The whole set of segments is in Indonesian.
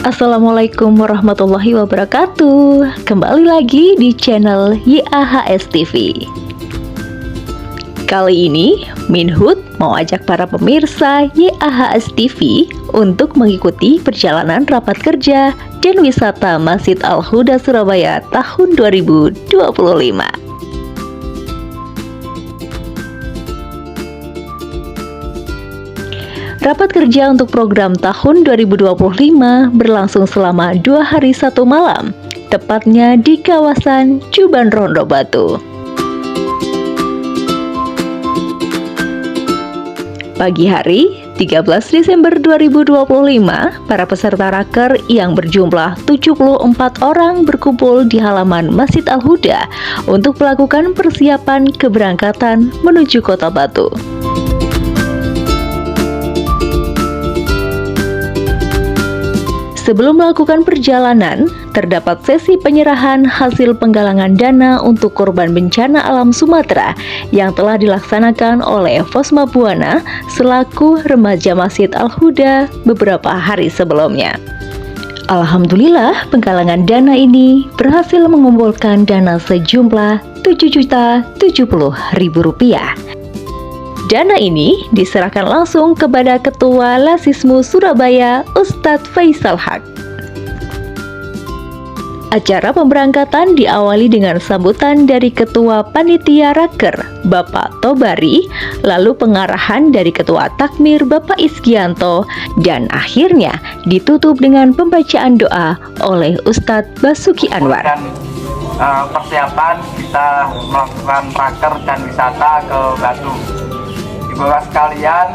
Assalamualaikum warahmatullahi wabarakatuh. Kembali lagi di channel YAHS TV. Kali ini Minhut mau ajak para pemirsa YAHS TV untuk mengikuti perjalanan rapat kerja dan wisata Masjid Al-Huda Surabaya tahun 2025. Rapat kerja untuk program tahun 2025 berlangsung selama 2 hari 1 malam, tepatnya di kawasan Juban Rondo Batu. Pagi hari, 13 Desember 2025, para peserta raker yang berjumlah 74 orang berkumpul di halaman Masjid Al-Huda untuk melakukan persiapan keberangkatan menuju Kota Batu. Sebelum melakukan perjalanan, terdapat sesi penyerahan hasil penggalangan dana untuk korban bencana alam Sumatera yang telah dilaksanakan oleh Fosma Buana selaku remaja Masjid Al-Huda beberapa hari sebelumnya. Alhamdulillah, penggalangan dana ini berhasil mengumpulkan dana sejumlah Rp7.070.000. Dana ini diserahkan langsung kepada Ketua Lasismu Surabaya, Ustadz Faisal Haq. Acara pemberangkatan diawali dengan sambutan dari Ketua Panitia Raker, Bapak Tobari, lalu pengarahan dari Ketua Takmir, Bapak Isgianto, dan akhirnya ditutup dengan pembacaan doa oleh Ustadz Basuki Anwar. Persiapan kita melakukan raker dan wisata ke Batu. Bapak sekalian,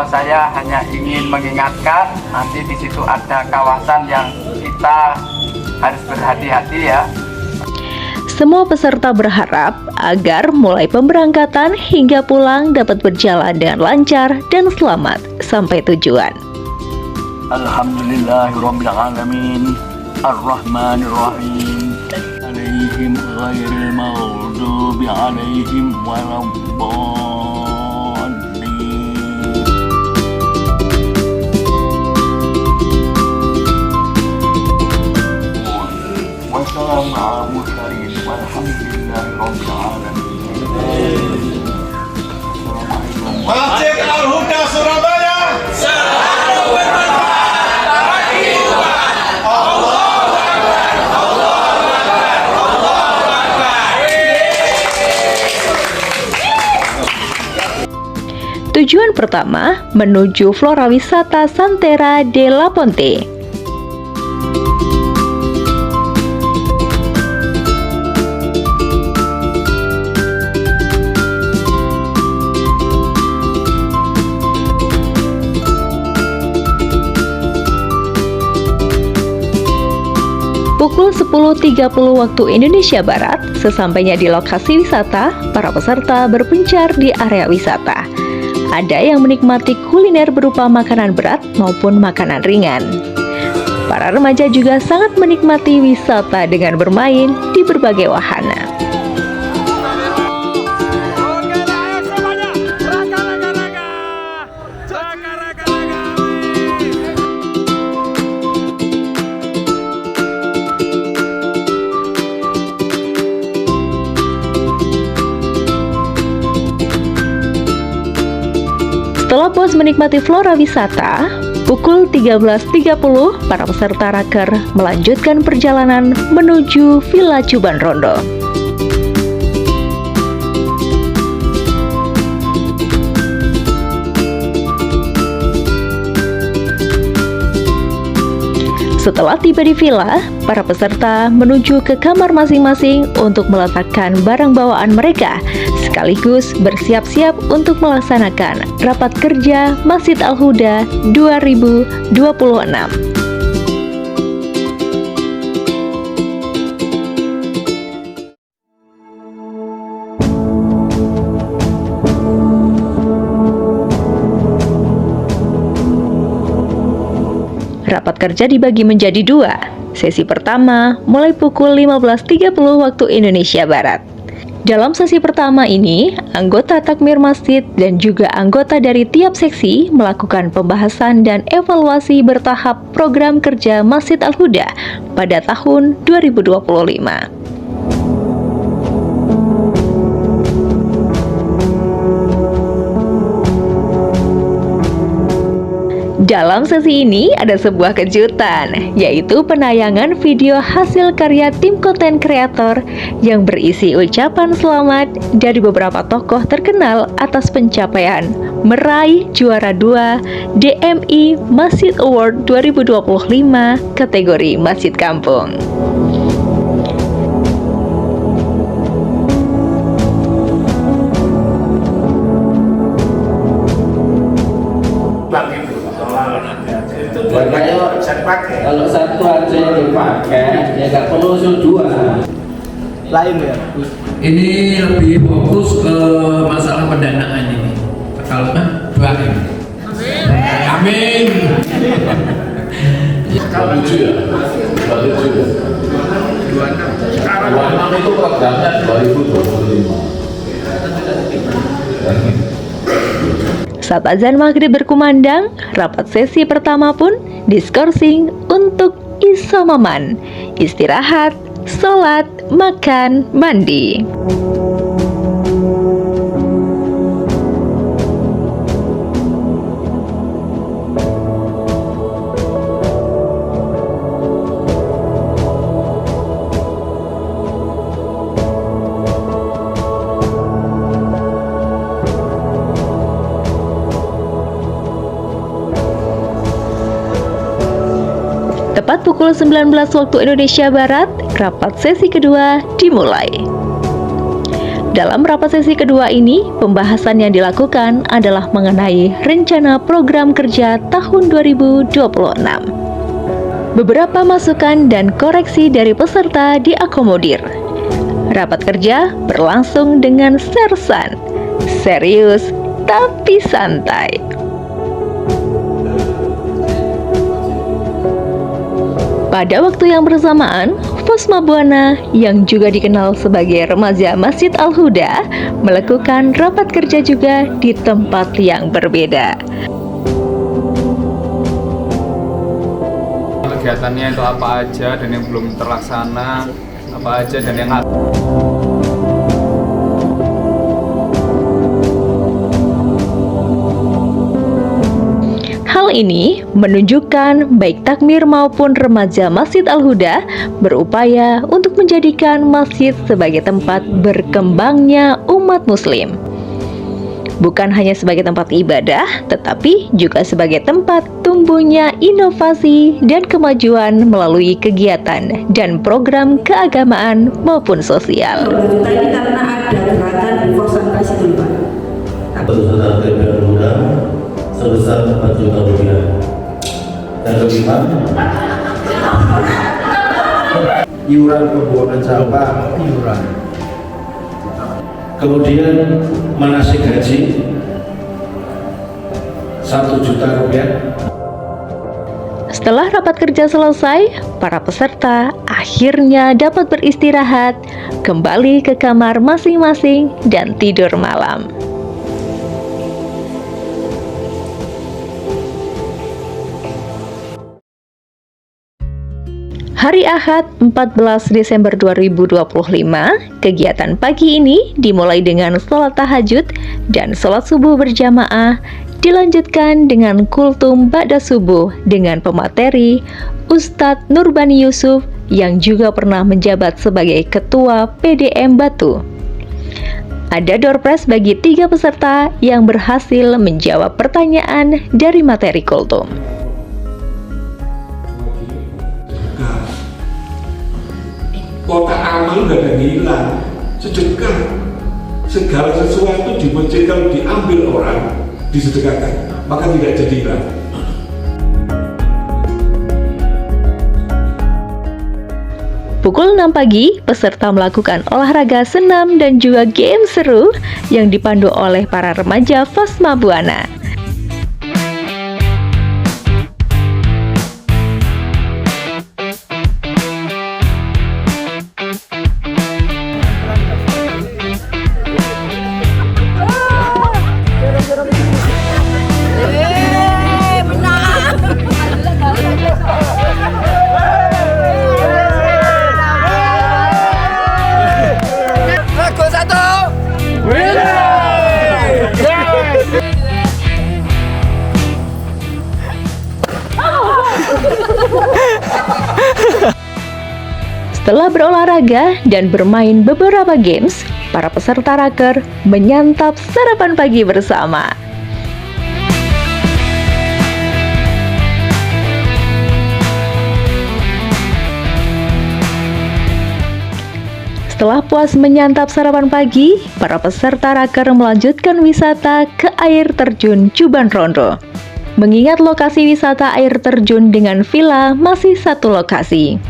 saya hanya ingin mengingatkan nanti di situ ada kawasan yang kita harus berhati-hati ya. Semua peserta berharap agar mulai pemberangkatan hingga pulang dapat berjalan dengan lancar dan selamat sampai tujuan. Alhamdulillahirabbil alamin, arrahmanirrahim, alaihim ghairil maghdubi alaihim waladdallin. Wassalamu ala mursalin walhamdulillahi rabbil alamin. Masjid Al-Huda Surabaya selalu bermanfaat bagi umat. Allahu Akbar, Allahu Akbar, Allahu Akbar. Tujuan pertama menuju Flora Wisata Santera de la Ponte. Pukul 10.30 waktu Indonesia Barat, sesampainya di lokasi wisata, para peserta berpencar di area wisata. Ada yang menikmati kuliner berupa makanan berat maupun makanan ringan. Para remaja juga sangat menikmati wisata dengan bermain di berbagai wahana. Setelah puas menikmati flora wisata, pukul 13.30 para peserta raker melanjutkan perjalanan menuju Villa Juban Rondo. Setelah tiba di villa, para peserta menuju ke kamar masing-masing untuk meletakkan barang bawaan mereka, sekaligus bersiap-siap untuk melaksanakan rapat kerja Masjid Al-Huda 2026. Rapat kerja dibagi menjadi 2. Sesi pertama mulai pukul 15.30 waktu Indonesia Barat. Dalam sesi pertama ini, anggota takmir masjid dan juga anggota dari tiap seksi melakukan pembahasan dan evaluasi bertahap program kerja Masjid Al-Huda pada tahun 2025. Dalam sesi ini ada sebuah kejutan, yaitu penayangan video hasil karya tim konten kreator yang berisi ucapan selamat dari beberapa tokoh terkenal atas pencapaian meraih juara 2 DMI Masjid Award 2025 kategori Masjid Kampung. Kalau satu aja yang dipakai, ya nggak perlu dua. Lain ya. Ini lebih fokus ke masalah pendanaan ini. Kalau doain. Amin. Kalau lucu ya, kalau lucu ya. 26 itu programnya 2025. Saat azan maghrib berkumandang, rapat sesi pertama pun diskorsing untuk isomaman, istirahat, sholat, makan, mandi. Tepat pukul 19 waktu Indonesia Barat, rapat sesi kedua dimulai. Dalam rapat sesi kedua ini, pembahasan yang dilakukan adalah mengenai rencana program kerja tahun 2026. Beberapa masukan dan koreksi dari peserta diakomodir. Rapat kerja berlangsung dengan sersan, serius tapi santai. Pada waktu yang bersamaan, Fosma Buana yang juga dikenal sebagai remaja Masjid Al-Huda melakukan rapat kerja juga di tempat yang berbeda. Kegiatannya itu apa aja dan yang belum terlaksana, apa aja dan yang Hal ini menunjukkan baik takmir maupun remaja Masjid Al-Huda berupaya untuk menjadikan masjid sebagai tempat berkembangnya umat muslim. Bukan hanya sebagai tempat ibadah, tetapi juga sebagai tempat tumbuhnya inovasi dan kemajuan melalui kegiatan dan program keagamaan maupun sosial. Kita ini karena ada gerakan infosantasi dulu Pak. Saudara undang sebesar 4 juta rupiah. Dan kelima, Iuran pembuangan sampah, iuran. kemudian manasik haji 1 juta rupiah. Setelah rapat kerja selesai, para peserta akhirnya dapat beristirahat, kembali ke kamar masing-masing dan tidur malam. Hari Ahad 14 Desember 2025, kegiatan pagi ini dimulai dengan sholat tahajud dan sholat subuh berjamaah, dilanjutkan dengan kultum ba'da subuh dengan pemateri Ustadz Nurbani Yusuf yang juga pernah menjabat sebagai Ketua PDM Batu. Ada door prize bagi 3 peserta yang berhasil menjawab pertanyaan dari materi kultum. Kotak amal gak ada hilang, sedekah. Segala sesuatu di masjid kalau diambil orang, disedekahkan, maka tidak jadi hilang. Pukul 6 pagi, peserta melakukan olahraga senam dan juga game seru yang dipandu oleh para remaja Fosma Buana. Setelah berolahraga dan bermain beberapa games, para peserta raker menyantap sarapan pagi bersama. Setelah puas menyantap sarapan pagi, para peserta raker melanjutkan wisata ke air terjun Juban Rondo. Mengingat lokasi wisata air terjun dengan villa masih satu lokasi.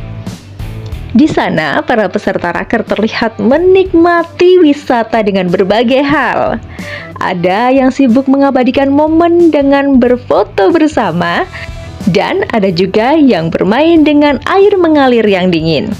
Di sana, para peserta raker terlihat menikmati wisata dengan berbagai hal. Ada yang sibuk mengabadikan momen dengan berfoto bersama, dan ada juga yang bermain dengan air mengalir yang dingin.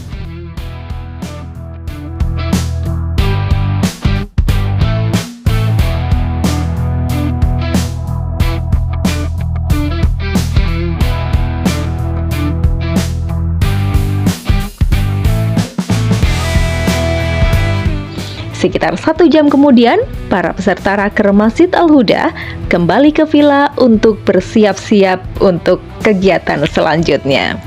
Sekitar 1 jam kemudian, para peserta raker Masjid Al-Huda kembali ke villa untuk bersiap-siap untuk kegiatan selanjutnya.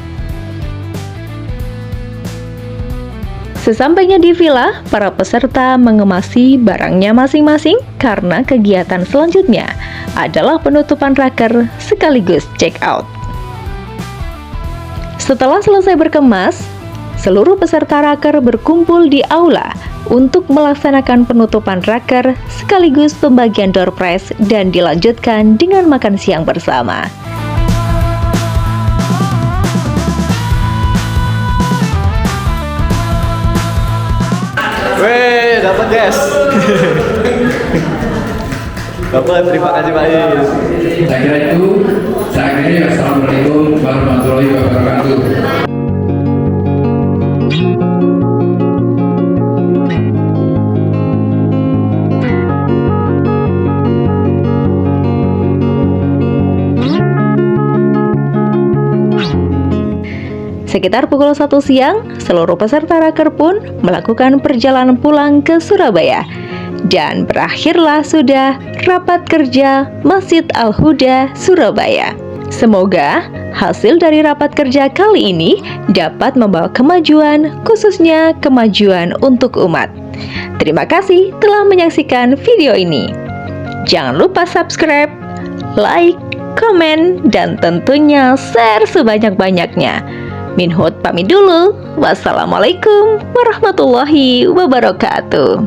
Sesampainya di villa, para peserta mengemasi barangnya masing-masing karena kegiatan selanjutnya adalah penutupan raker sekaligus check out. Setelah selesai berkemas, seluruh peserta raker berkumpul di aula untuk melaksanakan penutupan raker sekaligus pembagian door prize dan dilanjutkan dengan makan siang bersama. Weh, dapat guys. Bapak, terima kasih Pak Is. Saya kira itu. Saya akhiri. Assalamualaikum warahmatullahi wabarakatuh. Sekitar pukul 1 siang, seluruh peserta raker pun melakukan perjalanan pulang ke Surabaya. Dan berakhirlah sudah rapat kerja Masjid Al-Huda Surabaya. Semoga hasil dari rapat kerja kali ini dapat membawa kemajuan, khususnya kemajuan untuk umat. Terima kasih telah menyaksikan video ini. Jangan lupa subscribe, like, komen, dan tentunya share sebanyak-banyaknya. Minhut pamit dulu. Wassalamualaikum warahmatullahi wabarakatuh.